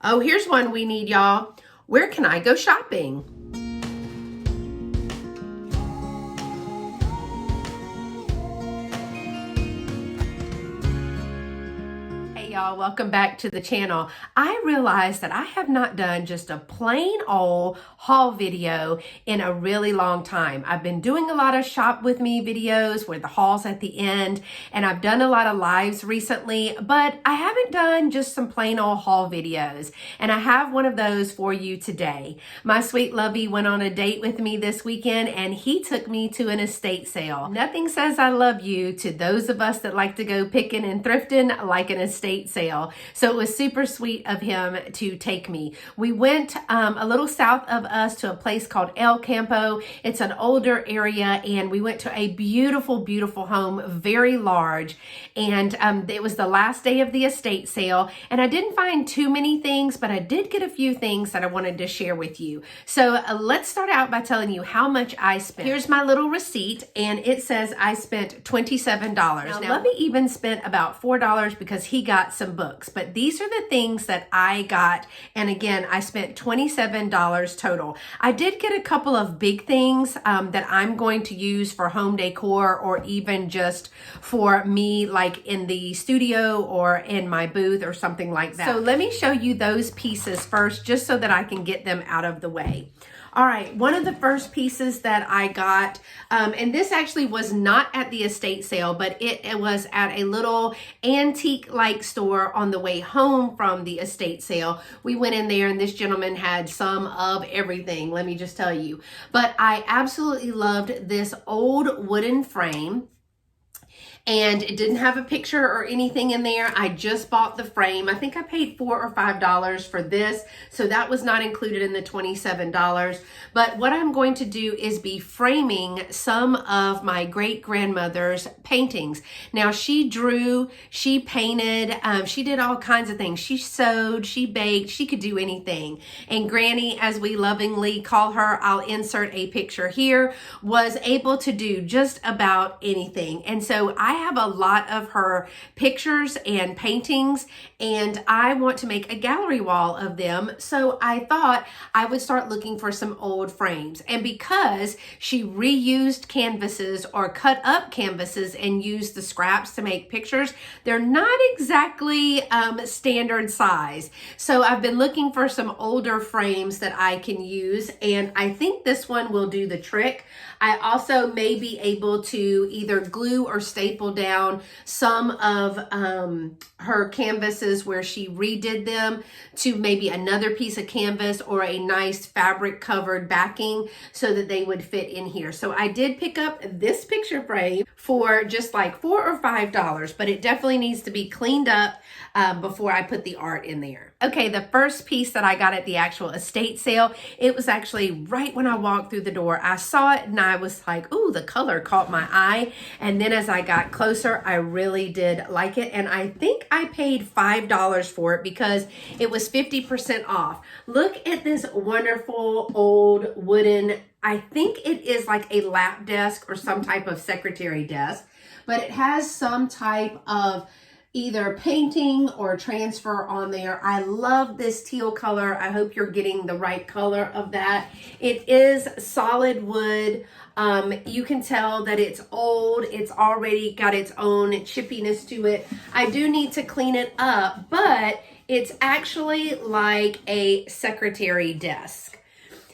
Oh, here's one we need, y'all. Where can I go shopping? Hey y'all, welcome back to the channel. I realized that I have not done just a plain old haul video in a really long time. I've been doing a lot of shop with me videos where the haul's at the end, and I've done a lot of lives recently, but I haven't done just some plain old haul videos, and I have one of those for you today. My sweet lovey went on a date with me this weekend, and he took me to an estate sale. Nothing says I love you to those of us that like to go picking and thrifting like an estate sale. So it was super sweet of him to take me. We went a little south of us to a place called El Campo. It's an older area, and we went to a beautiful, beautiful home, very large. And it was the last day of the estate sale, and I didn't find too many things, but I did get a few things that I wanted to share with you. So let's start out by telling you how much I spent. Here's my little receipt, and it says I spent $27. Now, Lovey even spent about $4 because he got some books, but these are the things that I got, and again, I spent $27 total. I did get a couple of big things that I'm going to use for home decor, or even just for me, like in the studio or in my booth or something like that. So let me show you those pieces first, just so that I can get them out of the way. All right, one of the first pieces that I got, and this actually was not at the estate sale, but it was at a little antique-like store on the way home from the estate sale. We went in there, and this gentleman had some of everything, let me just tell you. But I absolutely loved this old wooden frame. And it didn't have a picture or anything in there. I just bought the frame. I think I paid $4 or $5 for this, so that was not included in the $27. But what I'm going to do is be framing some of my great-grandmother's paintings. Now, she drew, she painted, she did all kinds of things. She sewed, she baked, she could do anything. And Granny, as we lovingly call her, I'll insert a picture here, was able to do just about anything. And so I have a lot of her pictures and paintings, and I want to make a gallery wall of them. So I thought I would start looking for some old frames. And because she reused canvases or cut up canvases and used the scraps to make pictures, they're not exactly standard size. So I've been looking for some older frames that I can use, and I think this one will do the trick. I also may be able to either glue or staple down some of her canvases where she redid them to maybe another piece of canvas or a nice fabric covered backing so that they would fit in here. So I did pick up this picture frame for just like $4 or $5, but it definitely needs to be cleaned up before I put the art in there. Okay, the first piece that I got at the actual estate sale, it was actually right when I walked through the door. I saw it and I was like, ooh, the color caught my eye. And then as I got closer, I really did like it. And I think I paid $5 for it because it was 50% off. Look at this wonderful old wooden, I think it is like a lap desk or some type of secretary desk, but it has some type of either painting or transfer on there. I love this teal color. I hope you're getting the right color of that. It is solid wood. You can tell that it's old. It's already got its own chippiness to it. I do need to clean it up, but it's actually like a secretary desk.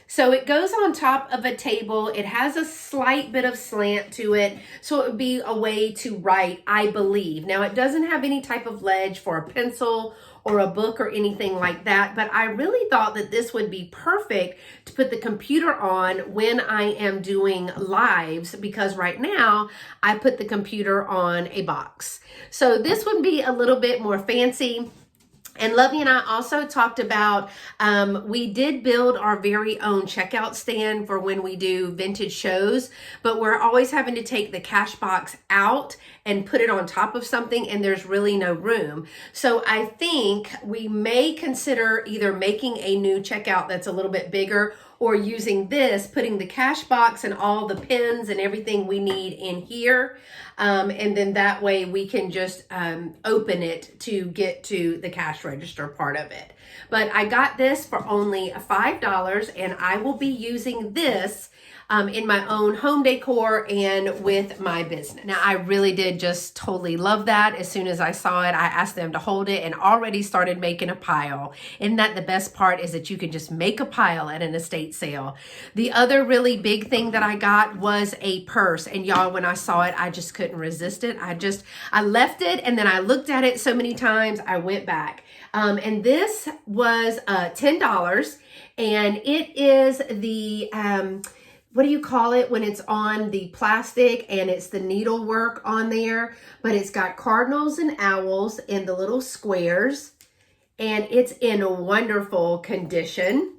So it goes on top of a table. It has a slight bit of slant to it, so it would be a way to write, I believe. Now, it doesn't have any type of ledge for a pencil or a book or anything like that, but I really thought that this would be perfect to put the computer on when I am doing lives, because right now I put the computer on a box. So this would be a little bit more fancy. And Lovey and I also talked about, we did build our very own checkout stand for when we do vintage shows, but we're always having to take the cash box out and put it on top of something, and there's really no room. So I think we may consider either making a new checkout that's a little bit bigger, or using this, putting the cash box and all the pens and everything we need in here. And then that way we can just open it to get to the cash register part of it. But I got this for only $5, and I will be using this in my own home decor and with my business. Now, I really did just totally love that. As soon as I saw it, I asked them to hold it and already started making a pile. Isn't that the best part, is that you can just make a pile at an estate sale? The other really big thing that I got was a purse. And y'all, when I saw it, I just couldn't resist it. I left it, and then I looked at it so many times, I went back. And this was $10, and it is the, what do you call it when it's on the plastic and it's the needlework on there, but it's got cardinals and owls in the little squares, and it's in wonderful condition.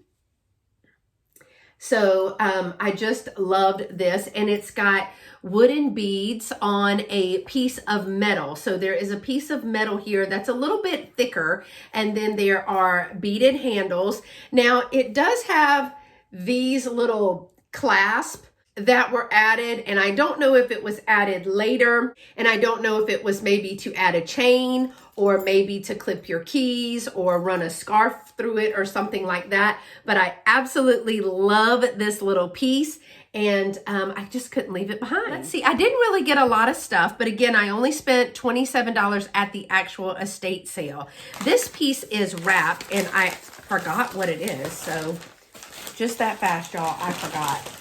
So I just loved this, and it's got wooden beads on a piece of metal. So there is a piece of metal here that's a little bit thicker, and then there are beaded handles. Now it does have these little clasp that were added, and I don't know if it was added later, and I don't know if it was maybe to add a chain or maybe to clip your keys or run a scarf through it or something like that, but I absolutely love this little piece, and I just couldn't leave it behind. Let's see, I didn't really get a lot of stuff, but again, I only spent $27 at the actual estate sale. This piece is wrapped, and I forgot what it is, so just that fast, y'all, I forgot.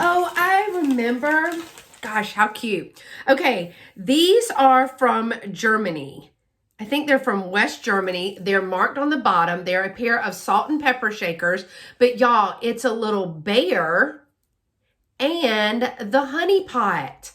Oh, I remember. Gosh, how cute. Okay, these are from Germany. I think they're from West Germany. They're marked on the bottom. They're a pair of salt and pepper shakers. But y'all, it's a little bear and the honey pot.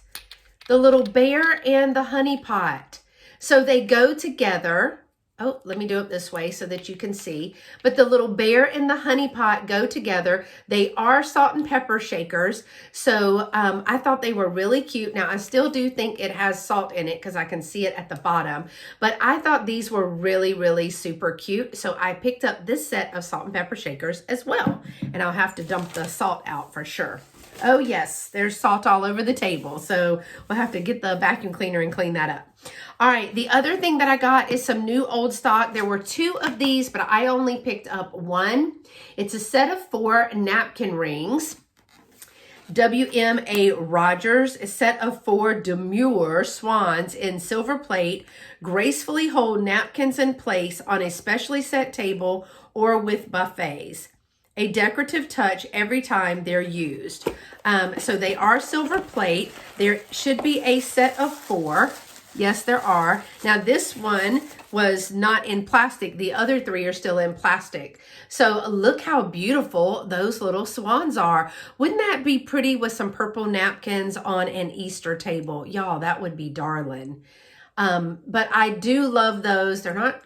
The little bear and the honey pot. So they go together. Oh, let me do it this way so that you can see. But the little bear and the honey pot go together. They are salt and pepper shakers. So I thought they were really cute. Now, I still do think it has salt in it because I can see it at the bottom. But I thought these were really, really super cute. So I picked up this set of salt and pepper shakers as well. And I'll have to dump the salt out for sure. Oh yes, there's salt all over the table. So we'll have to get the vacuum cleaner and clean that up. All right, the other thing that I got is some new old stock. There were 2 of these, but I only picked up 1. It's a set of 4 napkin rings. W.M.A. Rogers, a set of 4 demure swans in silver plate, gracefully hold napkins in place on a specially set table or with buffets. A decorative touch every time they're used. So they are silver plate. There should be a set of 4. Yes, there are. Now this one was not in plastic. The other 3 are still in plastic. So look how beautiful those little swans are. Wouldn't that be pretty with some purple napkins on an Easter table? Y'all, that would be darling. But I do love those. They're not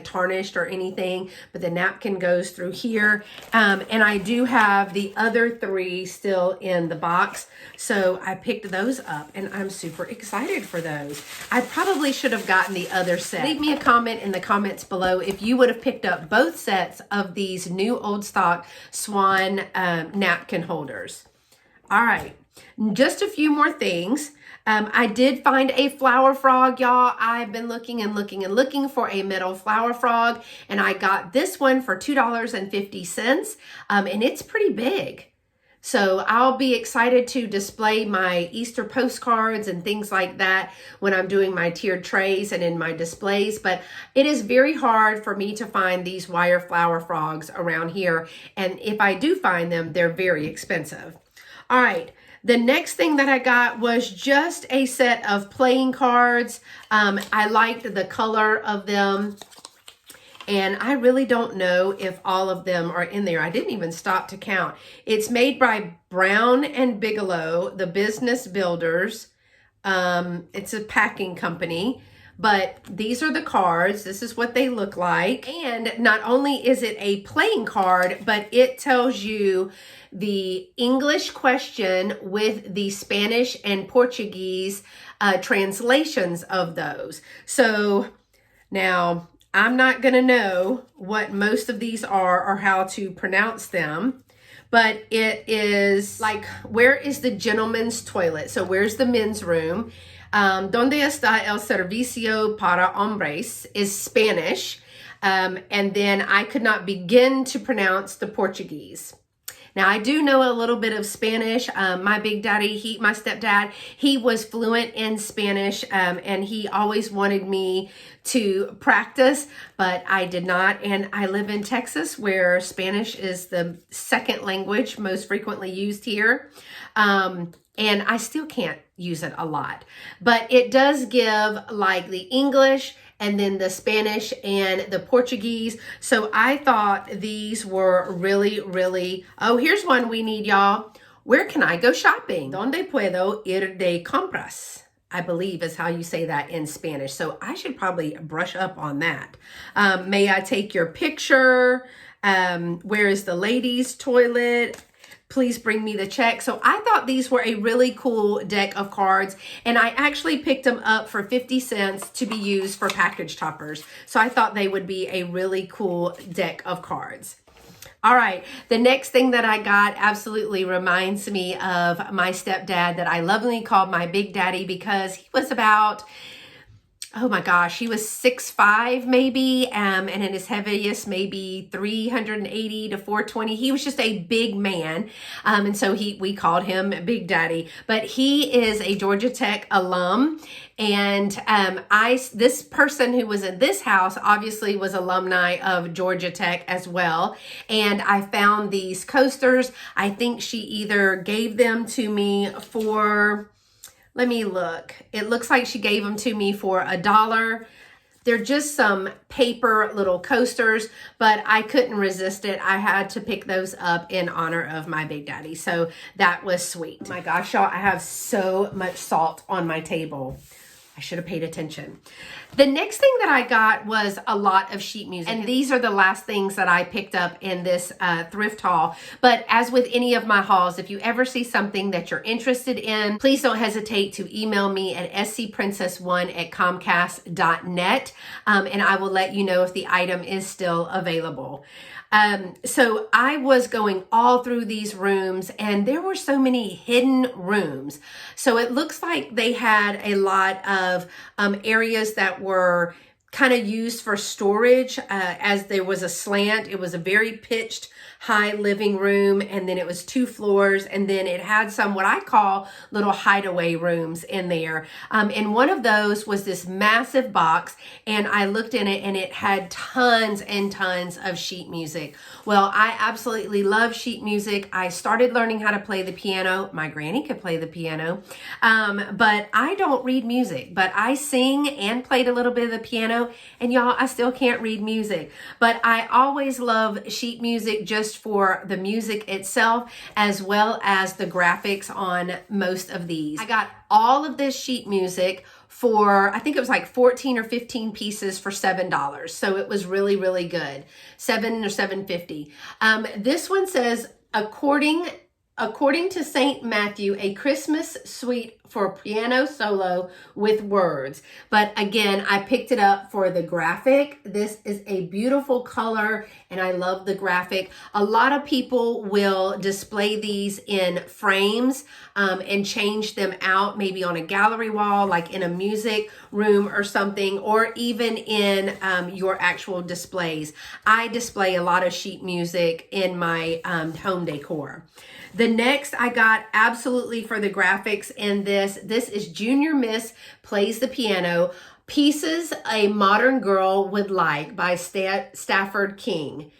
tarnished or anything, but the napkin goes through here. And I do have the other 3 still in the box. So I picked those up and I'm super excited for those. I probably should have gotten the other set. Leave me a comment in the comments below if you would have picked up both sets of these new old stock swan napkin holders. All right, just a few more things. I did find a flower frog, y'all. I've been looking and looking and looking for a metal flower frog, and I got this one for $2.50, and it's pretty big. So I'll be excited to display my Easter postcards and things like that when I'm doing my tiered trays and in my displays. But it is very hard for me to find these wire flower frogs around here. And if I do find them, they're very expensive. All right. The next thing that I got was just a set of playing cards. I liked the color of them. And I really don't know if all of them are in there. I didn't even stop to count. It's made by Brown and Bigelow, the business builders. It's a packing company. But these are the cards. This is what they look like. And not only is it a playing card, but it tells you the English question with the Spanish and Portuguese translations of those. So now I'm not going to know what most of these are or how to pronounce them. But it is like, where is the gentleman's toilet? So where's the men's room? Donde está el servicio para hombres is Spanish. And then I could not begin to pronounce the Portuguese. Now, I do know a little bit of Spanish. My big daddy, my stepdad, he was fluent in Spanish, and he always wanted me to practice, but I did not. And I live in Texas, where Spanish is the second language most frequently used here. And I still can't use it a lot, but it does give like the English and then the Spanish and the Portuguese. So I thought these were really, really, oh, here's one we need, y'all. Where can I go shopping? ¿Dónde puedo ir de compras? I believe is how you say that in Spanish. So I should probably brush up on that. May I take your picture? Where is the ladies' toilet? Please bring me the check. So I thought these were a really cool deck of cards, and I actually picked them up for 50 cents to be used for package toppers. So I thought they would be a really cool deck of cards. All right, the next thing that I got absolutely reminds me of my stepdad that I lovingly called my big daddy, because he was about, oh my gosh, he was 6'5" maybe, and in his heaviest, maybe 380 to 420. He was just a big man, and so we called him Big Daddy. But he is a Georgia Tech alum, and this person who was in this house obviously was alumni of Georgia Tech as well. And I found these coasters. I think she either gave them to me for, let me look. It looks like she gave them to me for $1. They're just some paper little coasters, but I couldn't resist it. I had to pick those up in honor of my big daddy. So that was sweet. Oh my gosh, y'all, I have so much salt on my table. I should have paid attention. The next thing that I got was a lot of sheet music. And these are the last things that I picked up in this thrift haul. But as with any of my hauls, if you ever see something that you're interested in, please don't hesitate to email me at scprincess1@comcast.net, and I will let you know if the item is still available. So I was going all through these rooms, and there were so many hidden rooms. So it looks like they had a lot of areas that were kind of used for storage, as there was a slant. It was a very pitched high living room, and then it was 2 floors, and then it had some what I call little hideaway rooms in there. And one of those was this massive box, and I looked in it and it had tons and tons of sheet music. Well, I absolutely love sheet music. I started learning how to play the piano. My granny could play the piano, but I don't read music, but I sing and played a little bit of the piano, and y'all, I still can't read music, but I always love sheet music just for the music itself, as well as the graphics on most of these. I got all of this sheet music for, I think it was like 14 or 15 pieces for $7. So it was really, really good. $7 or $7.50. This one says, according to St. Matthew, a Christmas suite for piano solo with words. But again, I picked it up for the graphic. This is a beautiful color, and I love the graphic. A lot of people will display these in frames and change them out, maybe on a gallery wall, like in a music room or something, or even in your actual displays. I display a lot of sheet music in my home decor. The next I got absolutely for the graphics in this is Junior Miss Plays the Piano, Pieces a Modern Girl Would Like by Stafford King.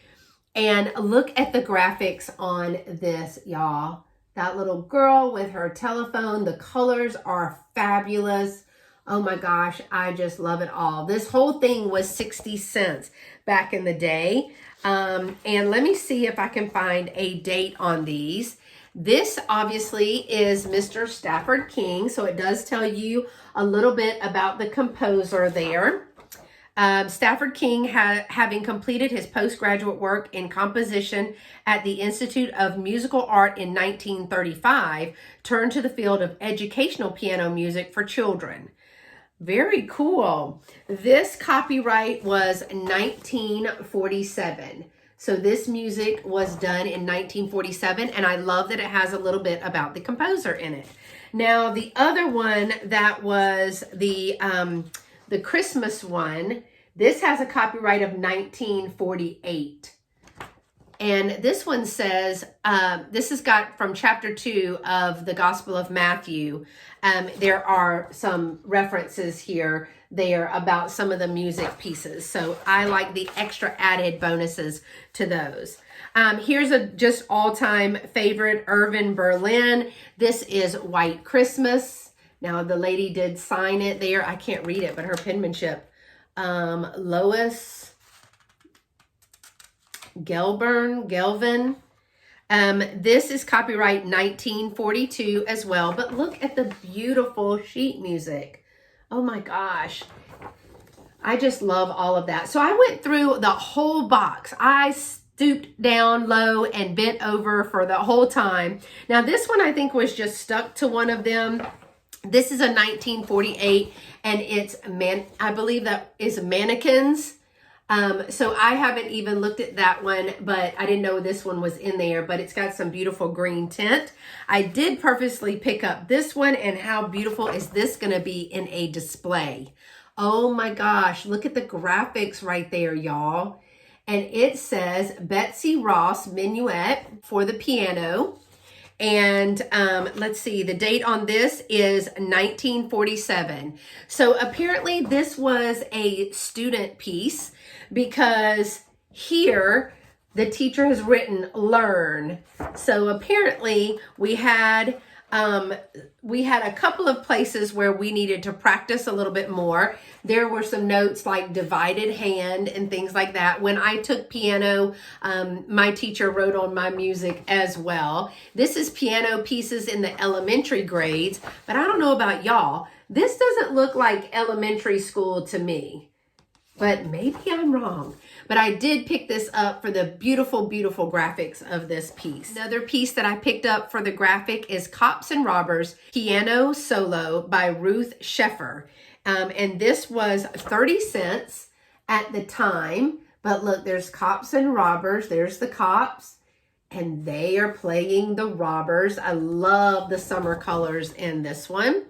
And look at the graphics on this, y'all. That little girl with her telephone, the colors are fabulous. Oh my gosh, I just love it all. This whole thing was 60 cents back in the day. And let me see if I can find a date on these. This obviously is Mr. Stafford King, so it does tell you a little bit about the composer there. Stafford King, having completed his postgraduate work in composition at the Institute of Musical Art in 1935, turned to the field of educational piano music for children. Very cool. This copyright was 1947. So this music was done in 1947, and I love that it has a little bit about the composer in it. Now, the other one that was the Christmas one, This has a copyright of 1948. And this one says, this is got from chapter 2 of the Gospel of Matthew. There are some references here there about some of the music pieces. So I like the extra added bonuses to those. Here's a just all-time favorite, Irving Berlin. This is White Christmas. Now the lady did sign it there. I can't read it, but her penmanship. Lois Gelvin. This is copyright 1942 as well, but look at the beautiful sheet music. Oh my gosh. I just love all of that. So I went through the whole box. I stooped down low and bent over for the whole time. Now this one I think was just stuck to one of them. This is a 1948 and it's, I believe that is mannequins. So I haven't even looked at that one, but I didn't know this one was in there, but it's got some beautiful green tint. I did purposely pick up this one, and how beautiful is this going to be in a display? Oh my gosh, look at the graphics right there, y'all. And it says Betsy Ross Minuet for the piano. And let's see, the date on this is 1947. So apparently this was a student piece, because here the teacher has written learn. So apparently we had a couple of places where we needed to practice a little bit more. There were some notes like divided hand and things like that. When I took piano, my teacher wrote on my music as well. This is piano pieces in the elementary grades, but I don't know about y'all. This doesn't look like elementary school to me, but maybe I'm wrong. But I did pick this up for the beautiful, beautiful graphics of this piece. Another piece that I picked up for the graphic is Cops and Robbers Piano Solo by Ruth Sheffer. And this was 30 cents at the time. But look, there's cops and robbers. There's the cops. And they are playing the robbers. I love the summer colors in this one.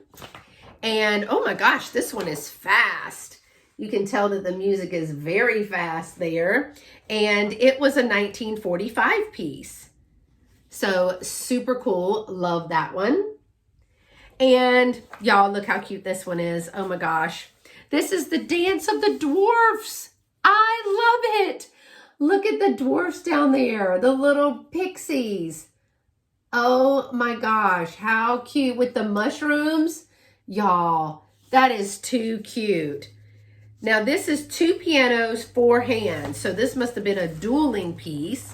And oh my gosh, this one is fast. You can tell that the music is very fast there. And it was a 1945 piece. So super cool. Love that one. And y'all, look how cute this one is. Oh my gosh. This is the Dance of the Dwarfs. I love it. Look at the dwarfs down there. The little pixies. Oh my gosh. How cute with the mushrooms. Y'all, that is too cute. Now this is 2 pianos, 4 hands. So this must have been a dueling piece.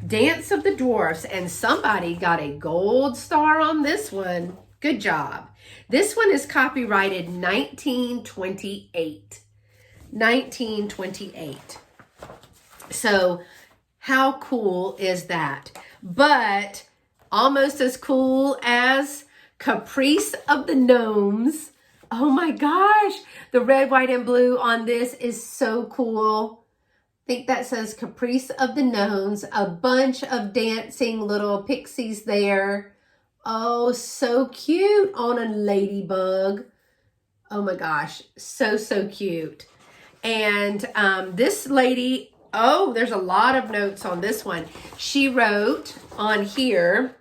Dance of the Dwarfs, and somebody got a gold star on this one. Good job. This one is copyrighted 1928. 1928. So how cool is that? But almost as cool as Caprice of the Gnomes. Oh my gosh, the red, white, and blue on this is so cool. I think that says Caprice of the Gnomes, a bunch of dancing little pixies there. Oh, so cute on a ladybug. Oh my gosh, so, so cute. And this lady, oh, there's a lot of notes on this one. She wrote on here,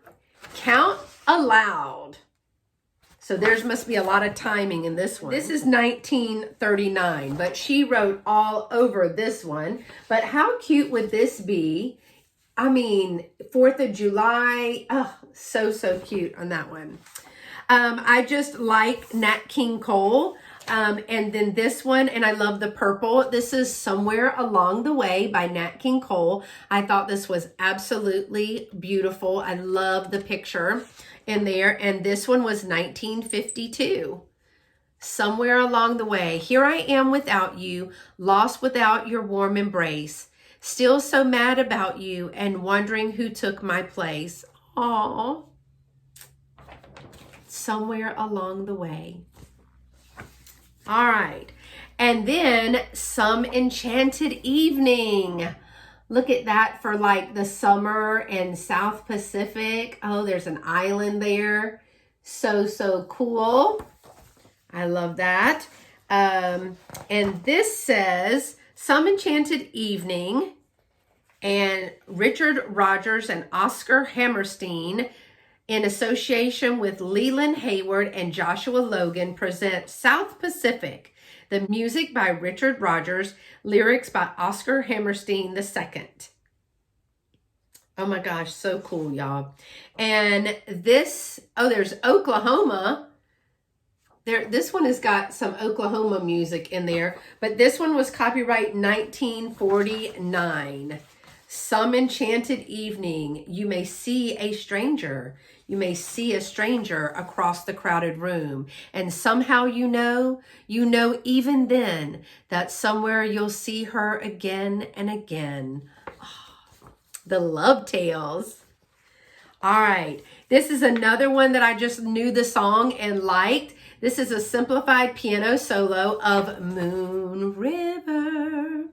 count aloud. So there's must be a lot of timing in this one. This is 1939, but she wrote all over this one. But how cute would this be? I mean, 4th of July. Oh, so, so cute on that one. I just like Nat King Cole. And then this one, and I love the purple. This is Somewhere Along the Way by Nat King Cole. I thought this was absolutely beautiful. I love the picture in there. And this one was 1952. Somewhere Along the Way. Here I am without you, lost without your warm embrace. Still so mad about you and wondering who took my place. Aww. Somewhere Along the Way. All right. And then Some Enchanted Evening. Look at that for like the summer and South Pacific. Oh, there's an island there. So, so cool. I love that. And this says, Some Enchanted Evening, and Richard Rogers and Oscar Hammerstein, in association with Leland Hayward and Joshua Logan, present South Pacific. The music by Richard Rogers, lyrics by Oscar Hammerstein II. Oh my gosh, so cool, y'all. And this, there's Oklahoma. This one has got some Oklahoma music in there, but this one was copyright 1949. Some Enchanted Evening, you may see a stranger. You may see a stranger across the crowded room. And somehow you know even then that somewhere you'll see her again and again. Oh, the Love Tales. All right, this is another one that I just knew the song and liked. This is a simplified piano solo of Moon River.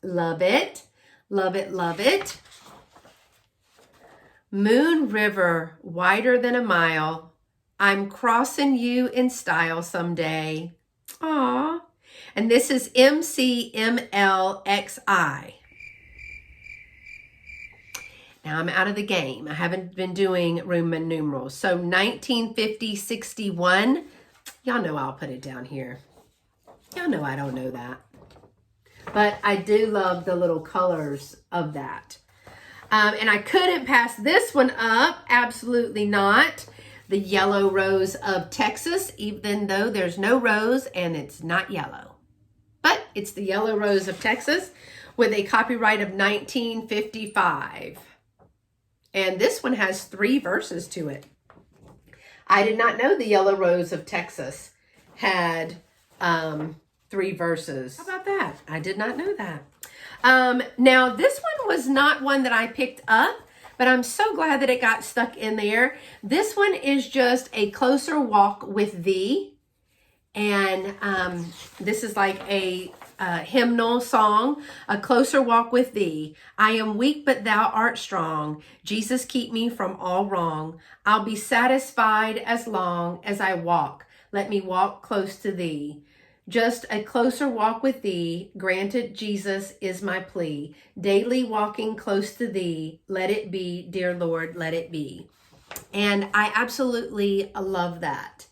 Love it. Love it, love it. Moon River, wider than a mile. I'm crossing you in style someday. Aw. And this is MCMLXI. Now I'm out of the game. I haven't been doing Roman numerals. So 1950-61. Y'all know I'll put it down here. Y'all know I don't know that. But I do love the little colors of that. And I couldn't pass this one up. Absolutely not. The Yellow Rose of Texas, even though there's no rose and it's not yellow. But it's the Yellow Rose of Texas with a copyright of 1955. And this one has 3 verses to it. I did not know the Yellow Rose of Texas had 3 verses. How about that? I did not know that. Now, this one was not one that I picked up, but I'm so glad that it got stuck in there. This one is just A Closer Walk with Thee. And this is like a hymnal song. A closer walk with Thee. I am weak, but Thou art strong. Jesus, keep me from all wrong. I'll be satisfied as long as I walk. Let me walk close to Thee. Just a closer walk with Thee, granted, Jesus, is my plea. Daily walking close to Thee, let it be, dear Lord, let it be. And I absolutely love that.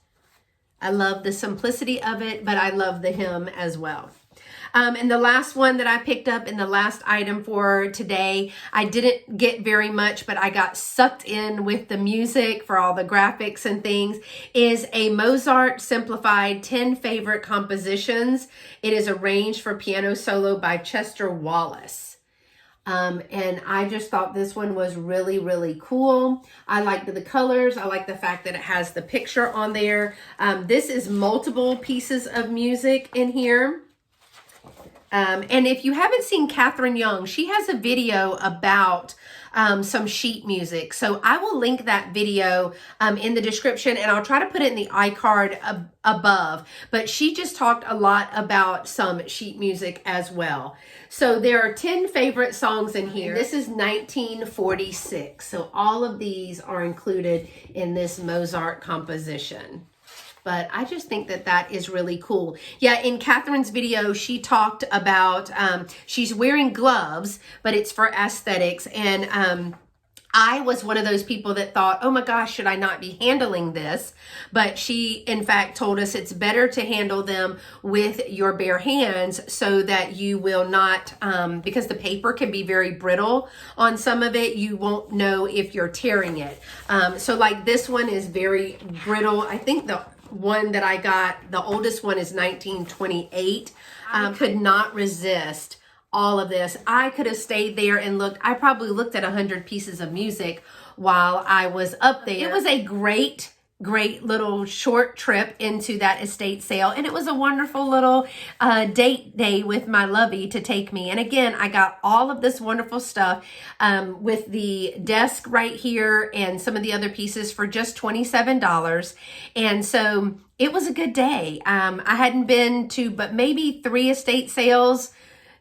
I love the simplicity of it, but I love the hymn as well. And the last one that I picked up in the last item for today, I didn't get very much, but I got sucked in with the music for all the graphics and things, is a Mozart simplified 10 favorite compositions. It is arranged for piano solo by Chester Wallace. And I just thought this one was really, really cool. I liked the colors. I like the fact that it has the picture on there. This is multiple pieces of music in here. And if you haven't seen Catherine Young, she has a video about some sheet music. So I will link that video in the description, and I'll try to put it in the iCard above. But she just talked a lot about some sheet music as well. So there are 10 favorite songs in here. This is 1946. So all of these are included in this Mozart composition. But I just think that that is really cool. Yeah, in Catherine's video, she talked about, she's wearing gloves, but it's for aesthetics. And I was one of those people that thought, oh my gosh, should I not be handling this? But she, in fact, told us it's better to handle them with your bare hands so that you will not, because the paper can be very brittle on some of it, you won't know if you're tearing it. So like this one is very brittle. I think the one that I got, the oldest one is 1928. I could not resist all of this. I could have stayed there and looked. I probably looked at 100 pieces of music while I was up there. It was a great little short trip into that estate sale, and it was a wonderful little date day with my lovey to take me. And again, I got all of this wonderful stuff with the desk right here and some of the other pieces for just $27. And so it was a good day. I hadn't been to but maybe 3 estate sales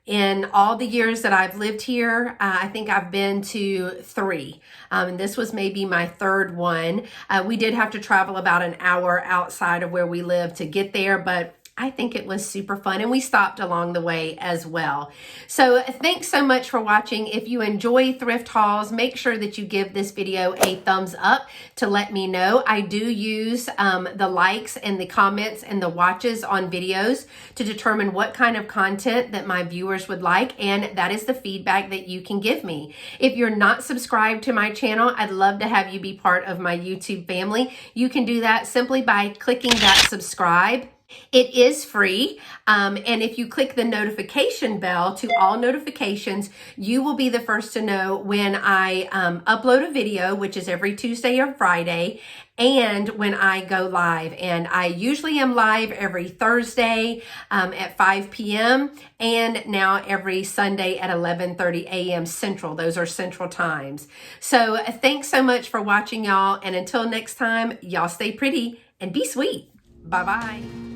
in all the years that I've lived here. I think I've been to 3. And this was maybe my 3rd one. We did have to travel about an hour outside of where we live to get there, but I think it was super fun, and we stopped along the way as well. So thanks so much for watching. If you enjoy thrift hauls, make sure that you give this video a thumbs up to let me know. I do use the likes and the comments and the watches on videos to determine what kind of content that my viewers would like, and that is the feedback that you can give me. If you're not subscribed to my channel, I'd love to have you be part of my YouTube family. You can do that simply by clicking that subscribe. It is free, and if you click the notification bell to all notifications, you will be the first to know when I upload a video, which is every Tuesday or Friday, and when I go live. And I usually am live every Thursday at 5 p.m. and now every Sunday at 11:30 a.m. Central. Those are Central times. So thanks so much for watching, y'all, and until next time, y'all stay pretty and be sweet. Bye-bye.